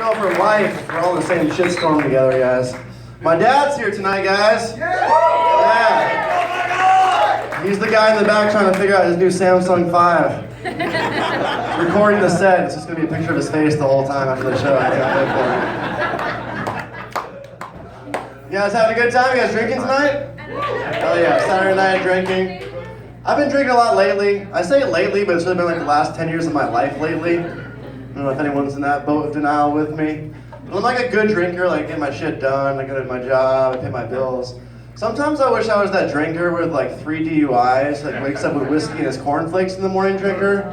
go for life. We're all in the same shitstorm together, guys. My dad's here tonight, guys. Yeah. He's the guy in the back trying to figure out his new Samsung 5. Recording the set. It's just going to be a picture of his face the whole time after the show. You guys having a good time? You guys drinking tonight? Oh yeah, Saturday night drinking. I've been drinking a lot lately. I say lately, but it's really been like the last 10 years of my life lately. I don't know if anyone's in that boat of denial with me. But I'm like a good drinker, like I get my shit done, I go to my job, I pay my bills. Sometimes I wish I was that drinker with like 3 DUIs, like wakes up with whiskey and his cornflakes in the morning drinker.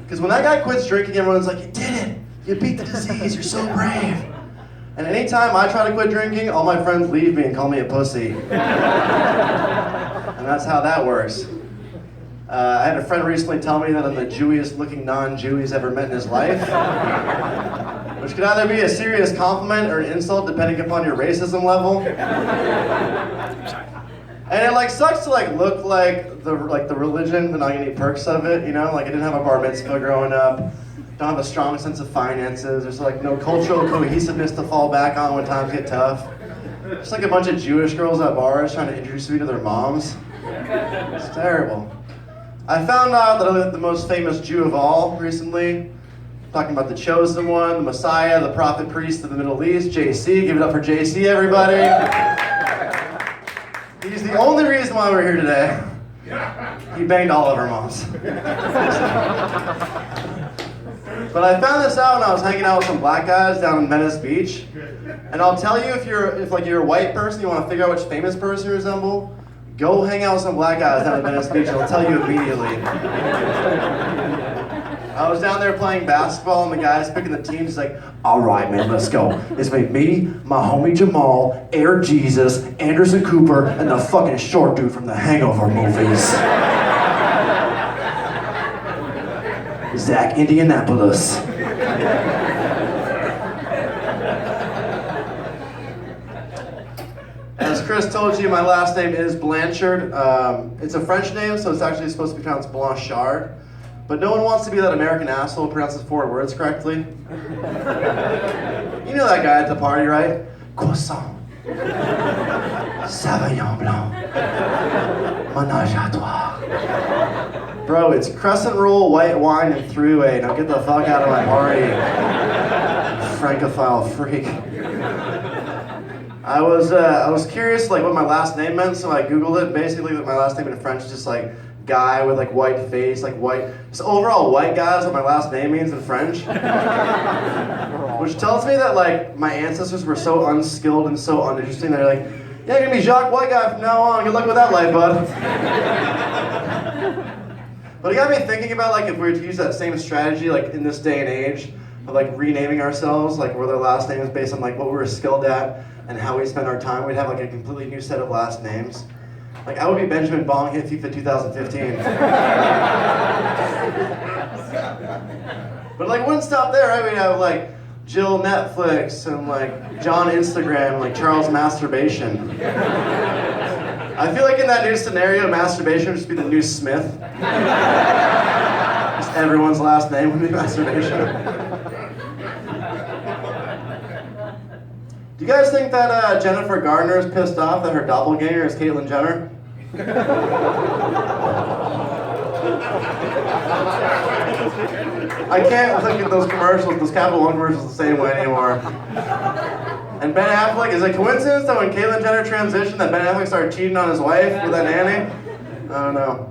Because when that guy quits drinking, everyone's like, you did it! You beat the disease, you're so brave! And anytime I try to quit drinking, all my friends leave me and call me a pussy. And that's how that works. I had a friend recently tell me that I'm the Jewiest looking non-Jew he's ever met in his life. Which could either be a serious compliment or an insult depending upon your racism level. And it like sucks to like look like the religion but not get any perks of it, you know? Like I didn't have a bar mitzvah growing up. Don't have a strong sense of finances. There's like no cultural cohesiveness to fall back on when times get tough. Just like a bunch of Jewish girls at bars trying to introduce me to their moms. It's terrible. I found out that I'm the most famous Jew of all recently. Talking about the chosen one, the Messiah, the prophet priest of the Middle East, JC. Give it up for JC, everybody. He's the only reason why we're here today. He banged all of our moms. But I found this out when I was hanging out with some black guys down in Venice Beach. And I'll tell you, if you're a white person, you want to figure out which famous person you resemble, go hang out with some black guys down in Venice Beach. I'll tell you immediately. I was down there playing basketball, and the guys picking the teams. He's like, all right, man, let's go. It's me, my homie Jamal, Air Jesus, Anderson Cooper, and the fucking short dude from the Hangover movies. Zach Indianapolis. As Chris told you, my last name is Blanchard. It's a French name, so it's actually supposed to be pronounced Blanchard. But no one wants to be that American asshole who pronounces 4 words correctly. You know that guy at the party, right? Croissant. Sauvignon Blanc. Ménage à trois. Bro, it's crescent roll, white wine, and three-way. Now get the fuck out of my party. Francophile freak. I was curious like what my last name meant, so I Googled it. Basically, my last name in French is just like guy with like white face, like white, just overall white guy is what my last name means in French. Which tells me that like my ancestors were so unskilled and so uninteresting. They're like, yeah, you're gonna be Jacques White Guy from now on. Good luck with that life, bud. But it got me thinking about like if we were to use that same strategy like in this day and age of like renaming ourselves, like where their last name is based on like what we were skilled at and how we spend our time, we'd have like a completely new set of last names. Like I would be Benjamin Bong hit FIFA 2015. But like it wouldn't stop there, right? We'd have like Jill Netflix and like John Instagram and like Charles Masturbation. I feel like in that new scenario, masturbation would just be the new Smith. Just everyone's last name would be masturbation. Do you guys think that Jennifer Garner is pissed off that her doppelganger is Caitlyn Jenner? I can't look at those commercials, those Capital One commercials the same way anymore. And Ben Affleck, is it a coincidence that when Caitlyn Jenner transitioned that Ben Affleck started cheating on his wife with that nanny? I don't know.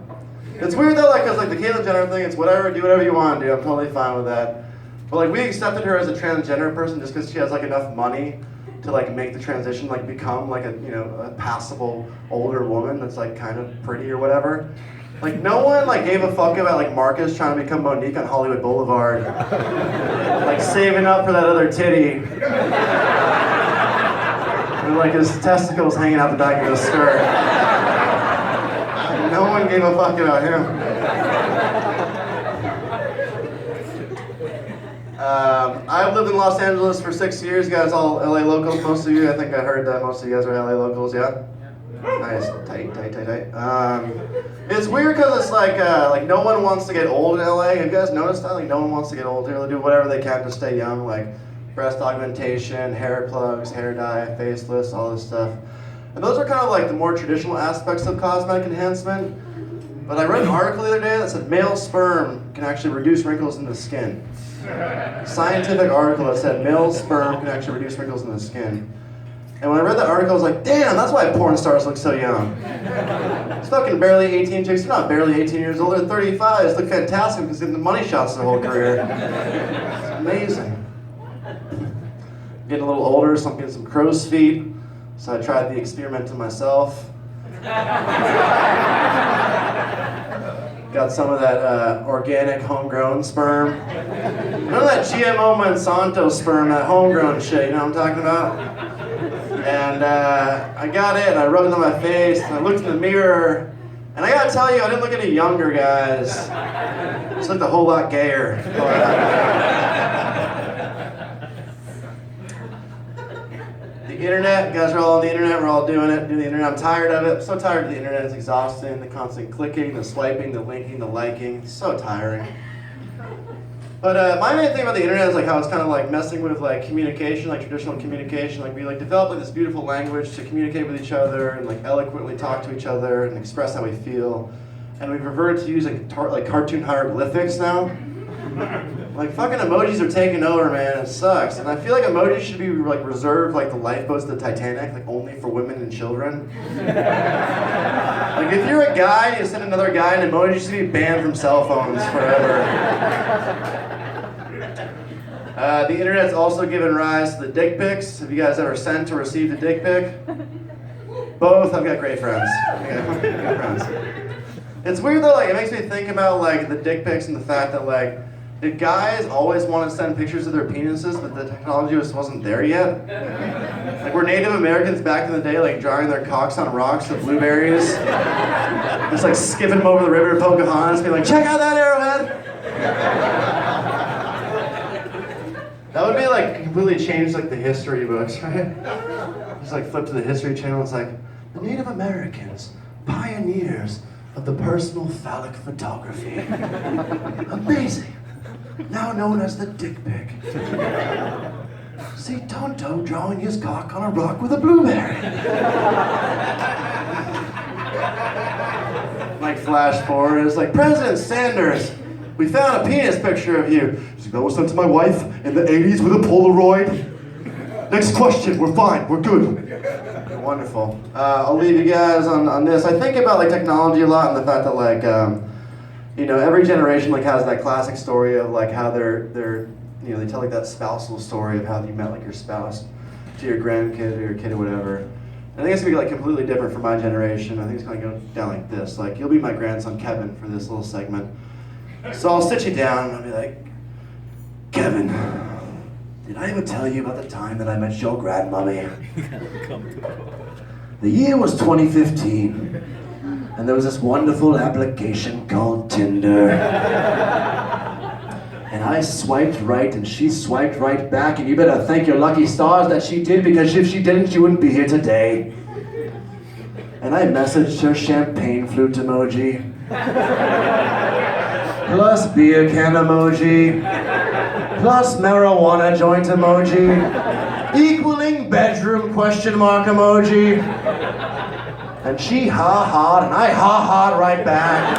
It's weird though, like, cause like the Caitlyn Jenner thing, it's whatever, do whatever you want to do, I'm totally fine with that. But like we accepted her as a transgender person just because she has like enough money to like make the transition, like become like a, you know, a passable older woman that's like kind of pretty or whatever. Like no one like gave a fuck about like Marcus trying to become Monique on Hollywood Boulevard. Like saving up for that other titty. With like his testicles hanging out the back of his skirt. No one gave a fuck about him. I've lived in Los Angeles for 6 years. You guys all LA locals, most of you. I think I heard that most of you guys are LA locals, yeah? Nice, tight. It's weird because it's like no one wants to get old in LA. Have you guys noticed that? Like no one wants to get old here. They do whatever they can to stay young. Like breast augmentation, hair plugs, hair dye, facelifts, all this stuff. And those are kind of like the more traditional aspects of cosmetic enhancement. But I read an article the other day that said male sperm can actually reduce wrinkles in the skin. Scientific article that said male sperm can actually reduce wrinkles in the skin. And when I read that article, I was like, damn, that's why porn stars look so young. It's fucking barely 18 chicks, they're not barely 18 years old, they're 35, they look fantastic because they're getting the money shots their whole career. It's amazing. Getting a little older, so I'm getting some crow's feet. So I tried the experiment to myself. Got some of that organic homegrown sperm. None of that GMO Monsanto sperm, that homegrown shit, you know what I'm talking about? And I got it, and I rubbed it on my face, and I looked in the mirror, and I gotta tell you, I didn't look any younger, guys. I just looked a whole lot gayer. The internet, you guys are all on the internet, we're all doing it, the internet. I'm tired of it, I'm so tired of the internet, it's exhausting, the constant clicking, the swiping, the linking, the liking, it's so tiring. But my main thing about the internet is like how it's kind of like messing with like communication, like traditional communication, like we like develop like this beautiful language to communicate with each other and like eloquently talk to each other and express how we feel. And we've reverted to using like cartoon hieroglyphics now. Like fucking emojis are taking over, man. It sucks. And I feel like emojis should be like reserved like the lifeboats of the Titanic, like only for women and children. Like if you're a guy and you send another guy an emoji, you should be banned from cell phones forever. The internet's also given rise to the dick pics. Have you guys ever sent or received a dick pic? Both. I've got great friends. Good friends. It's weird though. Like it makes me think about like the dick pics and the fact that like. Did guys always want to send pictures of their penises, but the technology just wasn't there yet? Like were Native Americans back in the day like drawing their cocks on rocks with blueberries? Just like skipping them over the river to Pocahontas, being like, check out that arrowhead! That would be like completely change like the history books, right? Just like flip to the History Channel, it's like, the Native Americans, pioneers of the personal phallic photography. Amazing. Now known as the dick pic. See Tonto drawing his cock on a rock with a blueberry. Like flash forward, it's like, President Sanders, we found a penis picture of you. That was sent to my wife in the 80s with a Polaroid. Next question, we're fine, we're good. Wonderful. I'll leave you guys on this. I think about like technology a lot and the fact that like, you know, every generation like has that classic story of like how they're you know, they tell like that spousal story of how you met like your spouse to your grandkid or your kid or whatever. I think it's gonna be like completely different for my generation. I think it's gonna go down like this. Like you'll be my grandson Kevin for this little segment. So I'll sit you down and I'll be like, Kevin, did I ever tell you about the time that I met your grandmommy? The year was 2015. And there was this wonderful application called Tinder. And I swiped right and she swiped right back, and you better thank your lucky stars that she did, because if she didn't, she wouldn't be here today. And I messaged her champagne flute emoji. Plus beer can emoji. Plus marijuana joint emoji. Equaling bedroom question mark emoji. And she ha-ha'd, and I ha-ha'd right back.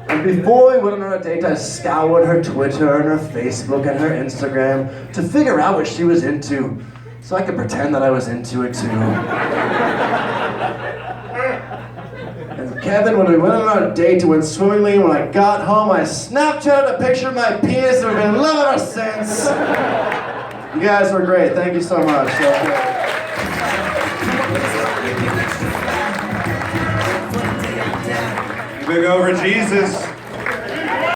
And before we went on our date, I scoured her Twitter and her Facebook and her Instagram to figure out what she was into, so I could pretend that I was into it too. And Kevin, when we went on our date, it went swimmingly. When I got home, I Snapchatted a picture of my penis, and we've been in love ever since. You guys were great. Thank you so much. Big over Jesus.